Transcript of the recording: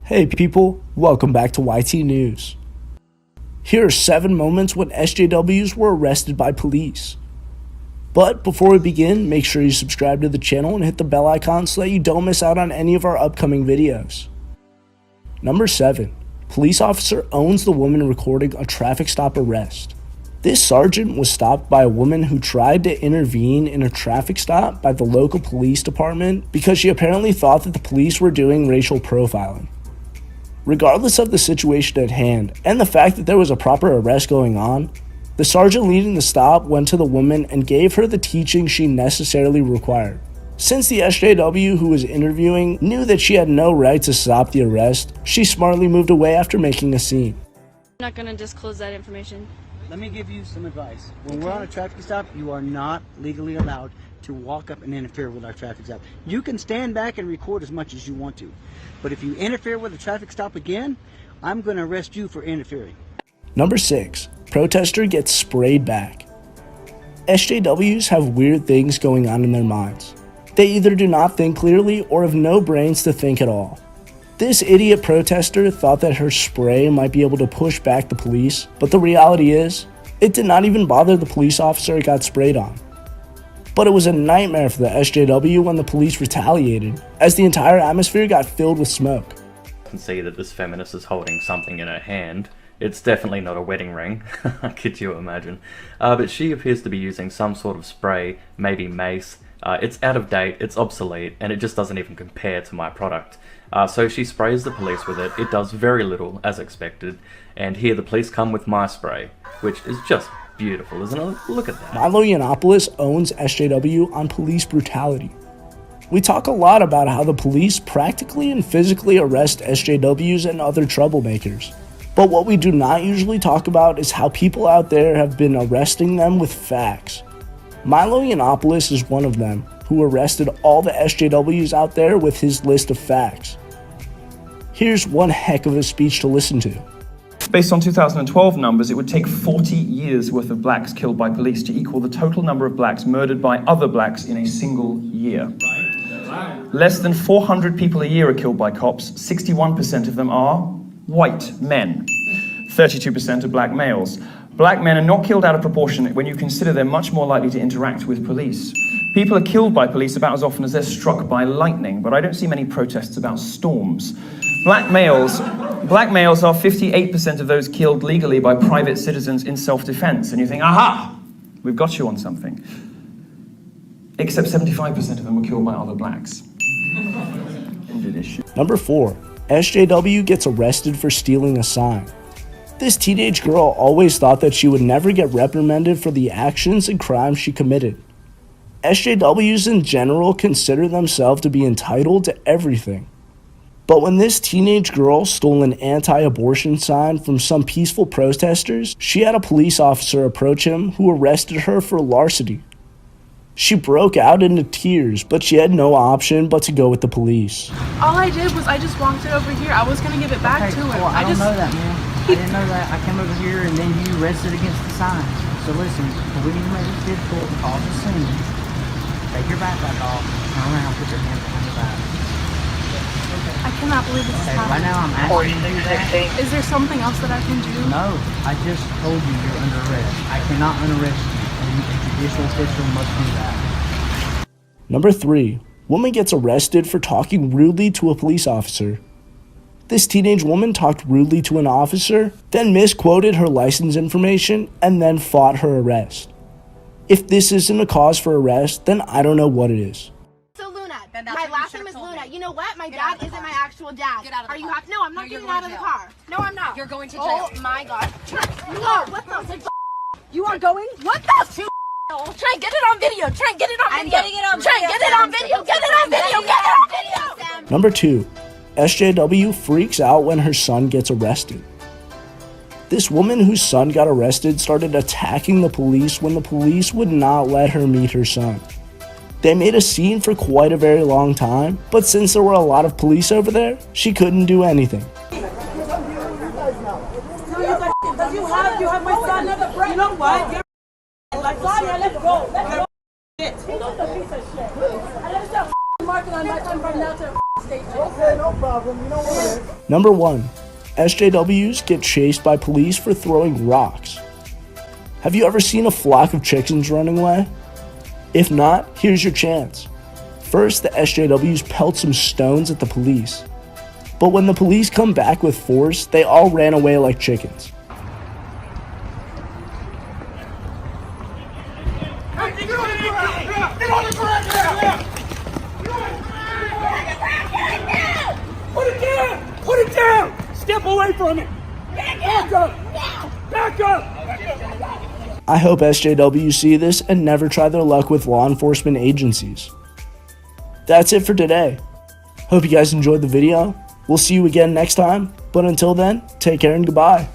Hey people, welcome back to YT News. Here are 7 moments when SJWs were arrested by police. But before we begin, make sure you subscribe to the channel and hit the bell icon so that you don't miss out on any of our upcoming videos. Number 7. Police officer owns the woman recording a traffic stop arrest. This sergeant was stopped by a woman who tried to intervene in a traffic stop by the local police department because she apparently thought that the police were doing racial profiling. Regardless of the situation at hand and the fact that there was a proper arrest going on, the sergeant leading the stop went to the woman and gave her the teaching she necessarily required. Since the SJW who was interviewing knew that she had no right to stop the arrest, she smartly moved away after making a scene. I'm not going to disclose that information. Let me give you some advice. When we're on a traffic stop, you are not legally allowed to walk up and interfere with our traffic stop. You can stand back and record as much as you want to, but if you interfere with a traffic stop again, I'm going to arrest you for interfering. Number 6. Protester gets sprayed back. SJWs have weird things going on in their minds. They either do not think clearly or have no brains to think at all. This idiot protester thought that her spray might be able to push back the police, but the reality is, it did not even bother the police officer it got sprayed on. But it was a nightmare for the SJW when the police retaliated, as the entire atmosphere got filled with smoke. I can see that this feminist is holding something in her hand. It's definitely not a wedding ring, could you imagine? But she appears to be using some sort of spray, maybe mace. It's out of date, it's obsolete, and it just doesn't even compare to my product. So she sprays the police with it. It does very little, as expected, and here the police come with my spray, which is just beautiful, isn't it? Look at that. Milo Yiannopoulos owns SJW on police brutality. We talk a lot about how the police practically and physically arrest SJWs and other troublemakers. But what we do not usually talk about is how people out there have been arresting them with facts. Milo Yiannopoulos is one of them, who arrested all the SJWs out there with his list of facts. Here's one heck of a speech to listen to. Based on 2012 numbers, it would take 40 years worth of blacks killed by police to equal the total number of blacks murdered by other blacks in a single year. Less than 400 people a year are killed by cops. 61% of them are white men. 32% are black males. Black men are not killed out of proportion when you consider they're much more likely to interact with police. People are killed by police about as often as they're struck by lightning, but I don't see many protests about storms. Black males are 58% of those killed legally by private citizens in self-defense. And you think, aha, we've got you on something. Except 75% of them were killed by other blacks. Number 4. SJW gets arrested for stealing a sign. This teenage girl always thought that she would never get reprimanded for the actions and crimes she committed. SJWs in general consider themselves to be entitled to everything. But when this teenage girl stole an anti-abortion sign from some peaceful protesters, she had a police officer approach him who arrested her for larceny. She broke out into tears, but she had no option but to go with the police. All I did was I just walked it over here. I was going to give it back to him. Well, I don't know that, man. I didn't know that. I came over here and then you arrested against the sign. So listen, we need to make this difficult and cause a scene. Take your backpack off, turn around, put your hands behind your back. I cannot believe this is happening. Right now I'm asking you to do that. Is there something else that I can do? No, I just told you you're under arrest. I cannot unarrest you, and a judicial official must do that. Number 3. Woman gets arrested for talking rudely to a police officer. This teenage woman talked rudely to an officer, then misquoted her license information, and then fought her arrest. If this isn't a cause for arrest, then I don't know what it is. So Luna, my last name is Luna. You know what? My dad isn't my actual dad. Get out of the car. Are you happy? No, I'm not getting out of the car. No, I'm not. You're going to jail. Oh my god. No, what the You are going? What the Try and get it on video. Try and get it on video. I'm getting it on video. Try and get it on video. Get it on video. Get it on video. Number 2. SJW freaks out when her son gets arrested. This woman whose son got arrested started attacking the police when the police would not let her meet her son. They made a scene for quite a very long time, but since there were a lot of police over there, she couldn't do anything. You have my son. You know what? You're like, let's go. Let's go. He's a piece of shit. And let's stop marking on my son from now to station. Okay, no problem. You know what it is. Number 1. SJWs get chased by police for throwing rocks. Have you ever seen a flock of chickens running away? If not, here's your chance. First, the SJWs pelt some stones at the police. But when the police come back with force, they all ran away like chickens. Put it down! Put it down! Step away from it! Back up! Back up! I hope SJWs see this and never try their luck with law enforcement agencies. That's it for today. Hope you guys enjoyed the video. We'll see you again next time, but until then, take care and goodbye.